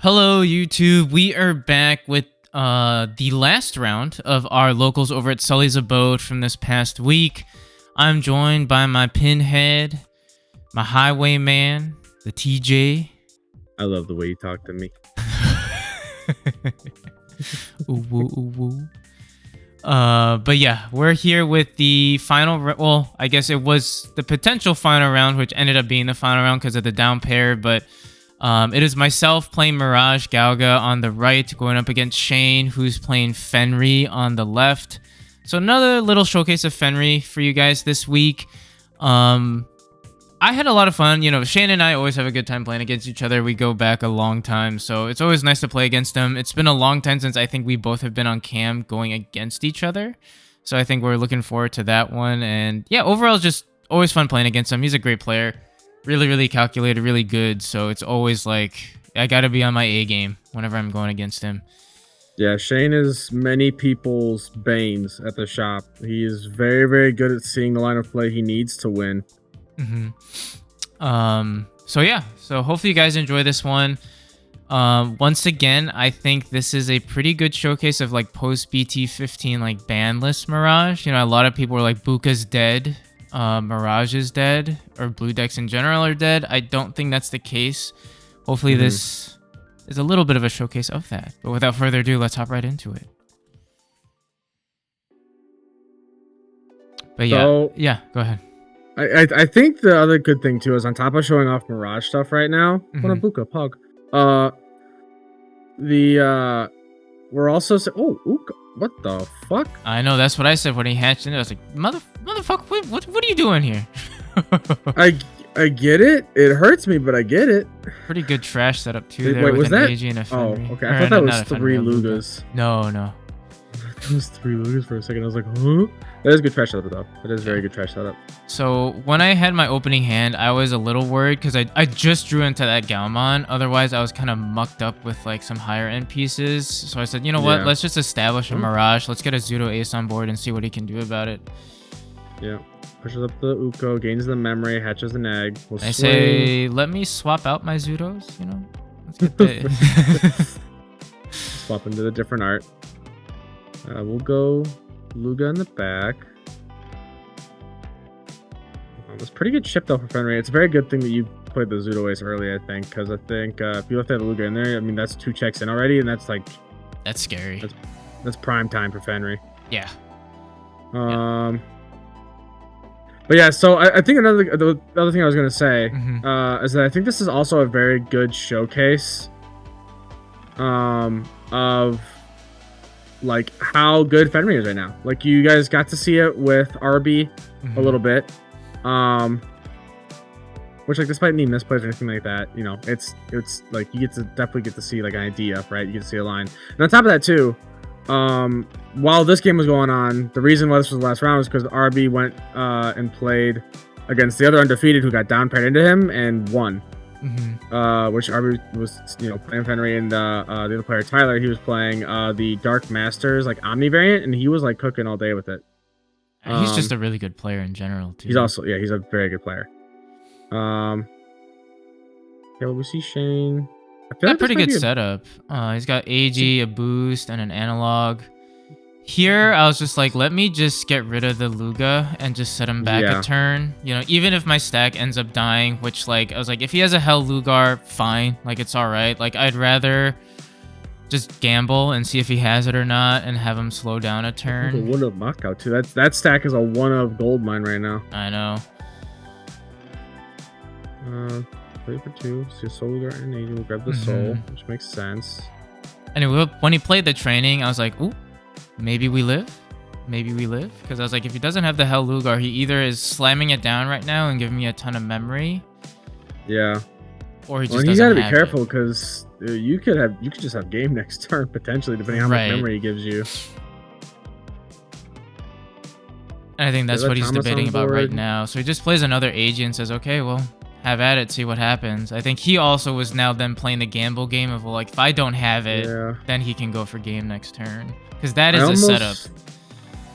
Hello, YouTube. We are back with the last round of our locals over at Sully's Abode from this past week. I'm joined by my pinhead, my highwayman, the TJ. I love the way you talk to me. Ooh, woo, ooh, woo. But yeah, we're here with the final. Well, I guess it was the potential final round, which ended up being the final round because of the down pair. But it is myself playing MirageGaogamon on the right, going up against Shane, who's playing Fenry on the left. So another little showcase of Fenry for you guys this week. I had a lot of fun. You know, Shane and I always have a good time playing against each other. We go back a long time, so it's always nice to play against them. It's been a long time since I think we both have been on cam going against each other. So I think we're looking forward to that one. And yeah, overall, just always fun playing against him. He's a great player. Really, really calculated, really good. So it's always like, I got to be on my A game whenever I'm going against him. Yeah, Shane is many people's banes at the shop. He is very, very good at seeing the line of play he needs to win. So yeah, so hopefully you guys enjoy this one. Once again, I think this is a pretty good showcase of like post BT-15 like banlist Mirage. You know, a lot of people were like, Buka's dead, Mirage is dead, or blue decks in general are dead. I don't think that's the case. Hopefully this is a little bit of a showcase of that. But without further ado, let's hop right into it. But yeah, go ahead. I think the other good thing too is on top of showing off Mirage stuff right now. What a Buka pug. We're also what the fuck? I know, that's what I said when he hatched in. I was like, motherfucker, what are you doing here? I get it. It hurts me, but I get it. Pretty good trash setup too. There Wait, with was an that? AG and a Fenry. Oh, okay. I thought that was three Lugas. No. It was three Lugas for a second. I was like, huh? That is good trash setup though. That is very good trash setup. So when I had my opening hand, I was a little worried because I just drew into that Gaomon. Otherwise, I was kind of mucked up with like some higher end pieces. So I said, you know what? Let's just establish a Mirage. Let's get a Zudo Ace on board and see what he can do about it. Yeah. Pushes up the Uko, gains the memory, hatches an egg. I say, let me swap out my Zudos, you know? Let's get the... Swap into the different art. We'll go Luga in the back. It's pretty good chip though for Fenry. It's a very good thing that you played the Zudo Ace early, I think, because I think if you left that Luga in there, I mean, that's 2 checks in already, and that's like... That's scary. That's prime time for Fenry. Yeah. But yeah, so I think the other thing I was going to say is that I think this is also a very good showcase of like how good Fenry is right now. Like you guys got to see it with RB a little bit, which like despite any misplays or anything like that, you know, it's like you definitely get to see like an idea, right? You get to see a line, and on top of that too. While this game was going on, the reason why this was the last round was because RB went and played against the other undefeated who got down paired into him and won. Which RB was, you know, playing Fenry, and the other player Tyler, he was playing the Dark Masters like Omni variant, and he was like cooking all day with it. He's just a really good player in general too. He's also he's a very good player. Yeah, we see Shane. I feel like pretty good setup. He's got AG, a boost, and an analog. Here, I was just like, let me just get rid of the Luga and just set him back a turn. You know, even if my stack ends up dying, which like, I was like, if he has a Hell Lugar, fine. Like, it's all right. Like, I'd rather just gamble and see if he has it or not and have him slow down a turn. A 1 of Mockout too. That stack is a 1 of gold mine right now. I know. 3 for 2. So Soul Lugar and AG will grab the soul, which makes sense. Anyway, when he played the training, I was like, ooh. Maybe we live. Because I was like, if he doesn't have the Hell Lugar, he either is slamming it down right now and giving me a ton of memory. Yeah. Or he just you doesn't gotta be have careful because you could just have game next turn potentially, depending on how much memory he gives you. And I think that's what he's debating about right now. So he just plays another AG and says, okay, well, have at it, see what happens. I think he also was now then playing the gamble game of, well, like, if I don't have it, then he can go for game next turn. Because that is a setup.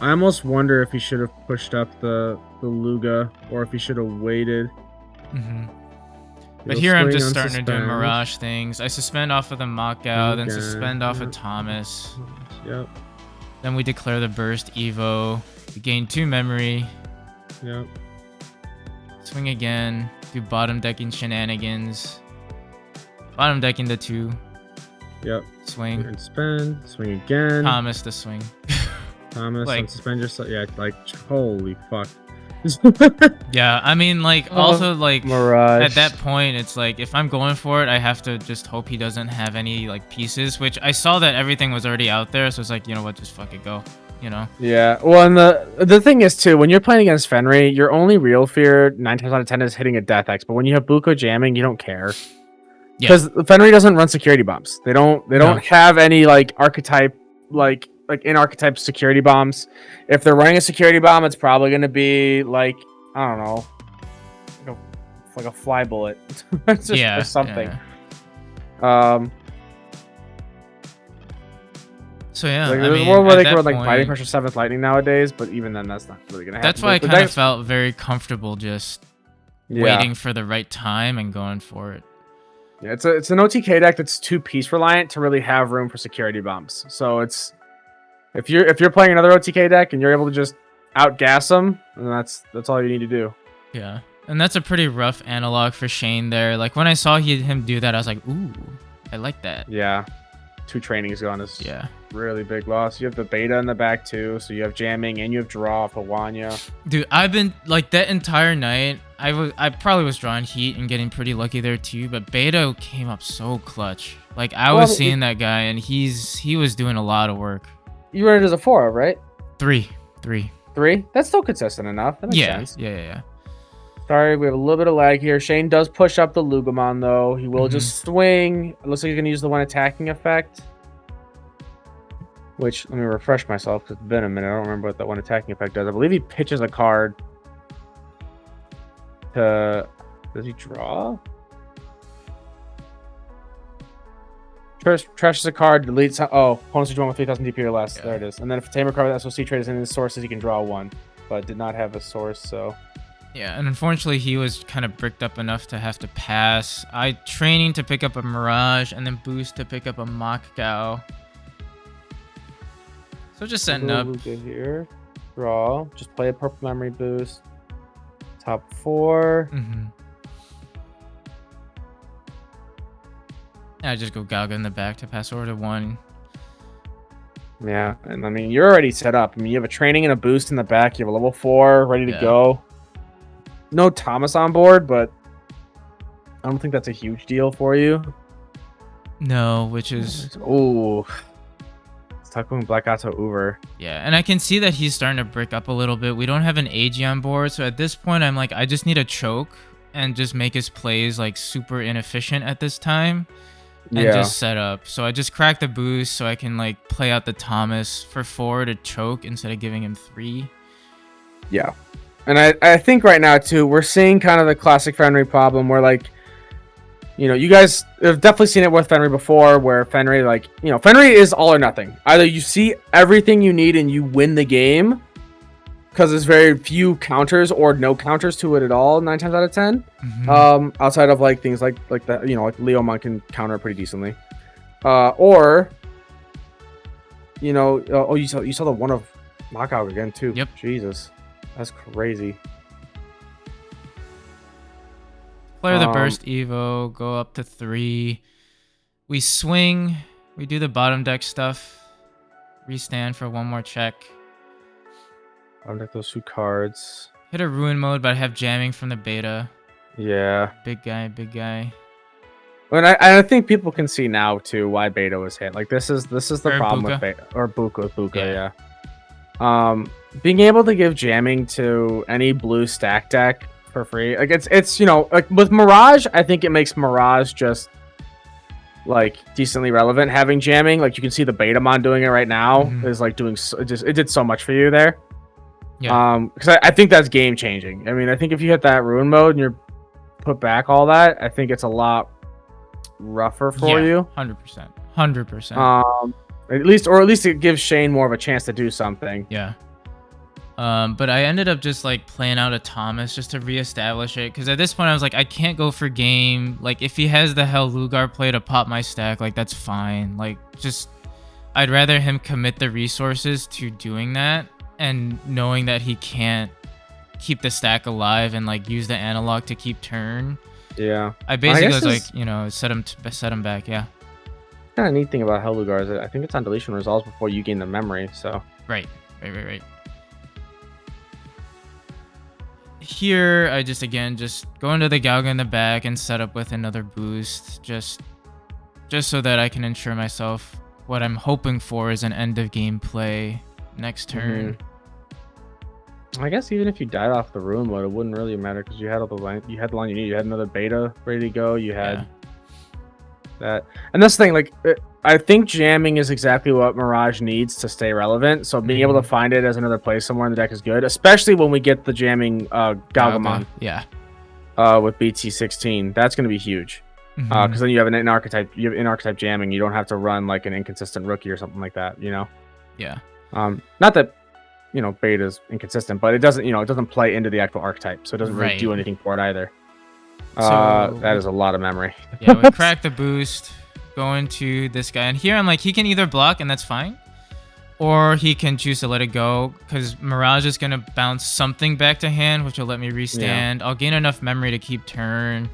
I almost wonder if he should have pushed up the Luga or if he should have waited. But You'll here I'm swing, just starting to do unsuspend. Mirage things. I suspend off of the Mach-Gao, then Again. suspend off of Thomas. Yep. Then we declare the burst Evo. We gain 2 memory. Yep. Swing again. Do bottom decking shenanigans. Bottom decking the 2. Yep. Swing. And spend. Swing again. Thomas the swing. Thomas, like- unsuspend yourself. Yeah, like, holy fuck. Yeah, I mean, like, also, like, Mirage. at that point, it's like, if I'm going for it, I have to just hope he doesn't have any, like, pieces, which I saw that everything was already out there, so it's like, you know what, just fuck it, go, you know? Yeah, well, and the thing is too, when you're playing against Fenry, your only real fear 9 times out of 10 is hitting a Death X. But when you have Buko jamming, you don't care Yeah. because Fenry doesn't run security bombs. They don't have any like archetype like in archetype security bombs. If they're running a security bomb, it's probably going to be like, I don't know, like a fly bullet. It's just, Yeah, or something. yeah. So yeah, Like, I there's mean, a world where at they that can run like point- Fighting Pressure 7th Lightning nowadays, but even then, that's not really gonna happen. That's why I The kind of deck- felt very comfortable just Yeah. waiting for the right time and going for it. Yeah, it's an OTK deck that's 2 piece reliant to really have room for security bombs. So it's if you're playing another OTK deck and you're able to just outgas them, then that's all you need to do. Yeah, and that's a pretty rough analog for Shane there. Like when I saw him do that, I was like, ooh, I like that. Yeah, 2 trainings gone is Yeah. really big loss. You have the beta in the back too, so you have jamming and you have draw off of Wanya. Dude, I've been like that entire night. I probably was drawing heat and getting pretty lucky there too, but Beta came up so clutch. Like I was seeing that guy and he was doing a lot of work. You run it as a 4, right? 3. 3? That's still consistent enough. That makes sense. Yeah. Sorry, we have a little bit of lag here. Shane does push up the Lugamon though. He will just swing. It looks like he's gonna use the one attacking effect. Which, let me refresh myself because it's been a minute. I don't remember what that one attacking effect does. I believe he pitches a card to... Does he draw? Trashes a card, deletes... Oh, opponents drawn with 3,000 DP or less. Yeah. There it is. And then if a tamer card with SOC trade is in his sources, he can draw 1. But did not have a source, so... Yeah, and unfortunately he was kind of bricked up enough to have to pass. I training to pick up a Mirage and then boost to pick up a Mach-Gao. So just setting up. Luga here. Draw. Just play a purple memory boost. Top 4. I just go Galga in the back to pass over to 1. Yeah, and I mean, you're already set up. I mean, you have a training and a boost in the back. You have a level 4 ready to Yeah. go. No Thomas on board, but I don't think that's a huge deal for you. No, which is Oh, it's Takum Black Gato Uber. yeah, and I can see that he's starting to brick up a little bit. We don't have an AG on board, so at this point I'm like, I just need a choke and just make his plays like super inefficient at this time. And just set up. So I just cracked the boost so I can like play out the Thomas for 4 to choke instead of giving him 3. Yeah. And I think right now, too, we're seeing kind of the classic Fenry problem where, like, you know, you guys have definitely seen it with Fenry before where Fenry, like, you know, Fenry is all or nothing. Either you see everything you need and you win the game because there's very few counters or no counters to it at all 9 times out of 10. Outside of, like, things like the, you know, like Leomon can counter it pretty decently. Or, you know, oh, you saw the one of Knockout again, too. Yep. Jesus. That's crazy. Clear the burst Evo, go up to 3. We swing. We do the bottom deck stuff. Restand for 1 more check. I'll deck those 2 cards. Hit a ruin mode, but I have jamming from the beta. Yeah. Big guy. And I think people can see now too why beta was hit. Like this is the Or problem Buka. with beta or Buka, Yeah. yeah. Being able to give jamming to any blue stack deck for free, like it's you know, like with Mirage, I think it makes Mirage just like decently relevant having jamming. Like you can see the Betamon doing it right now is like doing it did so much for you there. Yeah. Because I think that's game changing. I mean, I think if you hit that ruin mode and you're put back all that, I think it's a lot rougher for you. 100%. At least it gives Shane more of a chance to do something. Yeah. But I ended up just like playing out a Thomas just to reestablish it, because at this point I was like, I can't go for game. Like if he has the Hell Lugar play to pop my stack, like that's fine. Like just I'd rather him commit the resources to doing that and knowing that he can't keep the stack alive and like use the analog to keep turn. Yeah. I basically was like, you know, set him back. Yeah. Kind of neat thing about Hell Lugar is I think it's on deletion resolves before you gain the memory. So right. Here, I just go into the Gauga in the back and set up with another boost, just so that I can ensure myself what I'm hoping for is an end of game play next turn. I guess even if you died off the rune mode, it wouldn't really matter because you had all the line. You had the line you need. You had another beta ready to go. You had that, and that's the thing. Like, I think jamming is exactly what Mirage needs to stay relevant. So being able to find it as another play somewhere in the deck is good, especially when we get the jamming Gaogamon. Yeah. With BT-15, that's going to be huge. Because then you have an in-archetype. You have in-archetype jamming. You don't have to run like an inconsistent rookie or something like that. You know. Yeah. Not that. You know, beta is inconsistent, but it doesn't, you know, it doesn't play into the actual archetype, so it doesn't really do anything for it either. So, that is a lot of memory. Yeah, we crack the boost, go into this guy, and here I'm like, he can either block, and that's fine, or he can choose to let it go, because Mirage is going to bounce something back to hand, which will let me restand. Yeah. I'll gain enough memory to keep turn.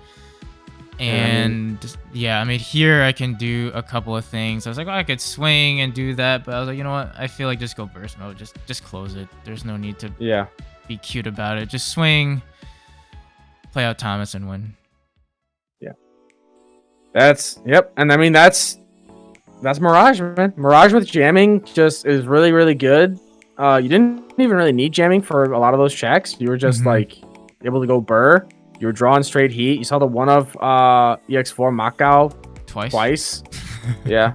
And I mean, here I can do a couple of things. I was like, I could swing and do that, but I was like, you know what? I feel like just go burst mode. Just close it. There's no need to be cute about it. Just swing, play out Thomas, and win. Yeah. And I mean that's Mirage, man. Mirage with jamming just is really, really good. You didn't even really need jamming for a lot of those checks. You were just like able to go burr. You were drawing straight heat. You saw the one of EX4 Makao twice. Yeah.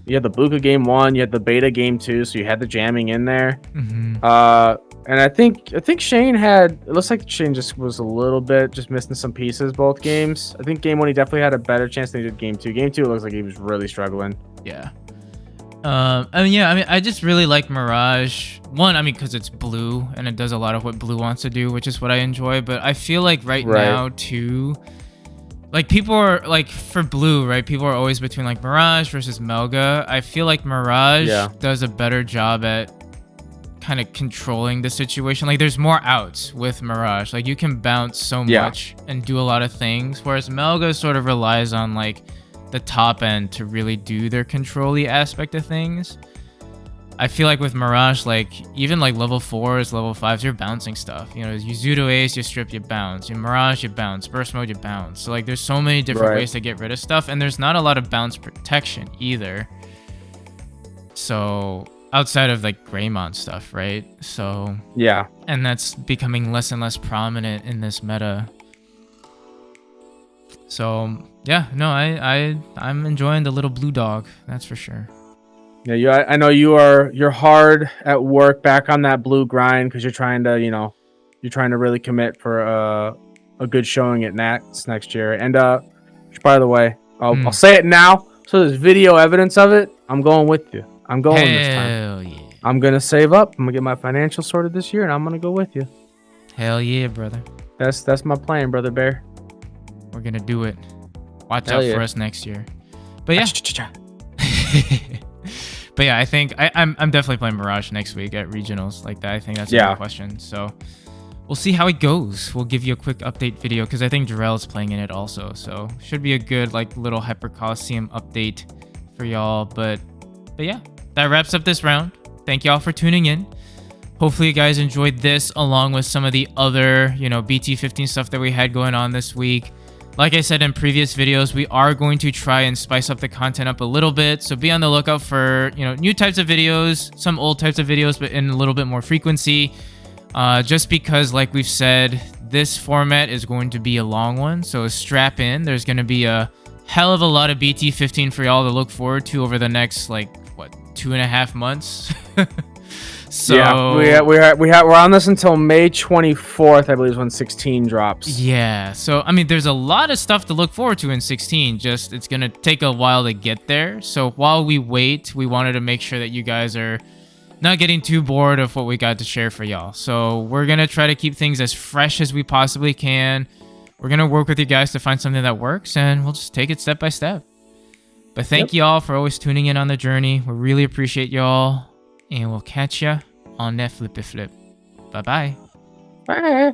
You had the Buka game 1. You had the beta game 2. So you had the jamming in there. And I think Shane had. It looks like Shane just was a little bit just missing some pieces both games. I think game 1 he definitely had a better chance than he did game 2. Game 2 it looks like he was really struggling. Yeah. I mean, I just really like Mirage. One, I mean, because it's blue and it does a lot of what blue wants to do, which is what I enjoy. But I feel like right now too, like people are like for blue, right? People are always between like Mirage versus Melga. I feel like Mirage does a better job at kind of controlling the situation. Like there's more outs with Mirage. Like you can bounce so much and do a lot of things, whereas Melga sort of relies on like the top end to really do their control-y aspect of things. I feel like with Mirage, like even like level 4s, level 5s, you're bouncing stuff. You know, you Zudo Ace, you strip, you bounce. You Mirage, you bounce. Burst mode, you bounce. So like there's so many different ways to get rid of stuff, and there's not a lot of bounce protection either. So outside of like Greymon stuff, right? So and that's becoming less and less prominent in this meta. So yeah, no, I'm enjoying the little blue dog, that's for sure. Yeah, I know you're hard at work back on that blue grind because you're trying to really commit for a good showing at Nats next year. And by the way, I'll say it now, so there's video evidence of it. I'm going with you. I'm going this time. Hell yeah. I'm gonna save up. I'm gonna get my financials sorted this year, and I'm gonna go with you. Hell yeah, brother. That's my plan, brother bear. We're gonna do it. Watch out for us next year. But yeah. But yeah, I think I'm definitely playing Mirage next week at regionals. Like that, I think that's a good question. So we'll see how it goes. We'll give you a quick update video because I think Jarrell's playing in it also. So should be a good like little Hyper Colosseum update for y'all. But yeah, that wraps up this round. Thank y'all for tuning in. Hopefully you guys enjoyed this along with some of the other, you know, BT-15 stuff that we had going on this week. Like I said in previous videos, we are going to try and spice up the content up a little bit. So be on the lookout for, you know, new types of videos, some old types of videos, but in a little bit more frequency. Just because, like we've said, this format is going to be a long one. So strap in. There's going to be a hell of a lot of BT-15 for y'all to look forward to over the next, like, what, 2.5 months? So yeah, we're on this until May 24th, I believe, is when 16 drops. Yeah, so I mean, there's a lot of stuff to look forward to in 16. Just it's gonna take a while to get there. So while we wait, we wanted to make sure that you guys are, not getting too bored of what we got to share for y'all. So we're gonna try to keep things as fresh as we possibly can. We're gonna work with you guys to find something that works, and we'll just take it step by step. But thank y'all for always tuning in on the journey. We really appreciate y'all, and we'll catch ya on that flippy flip. Bye-bye. Bye.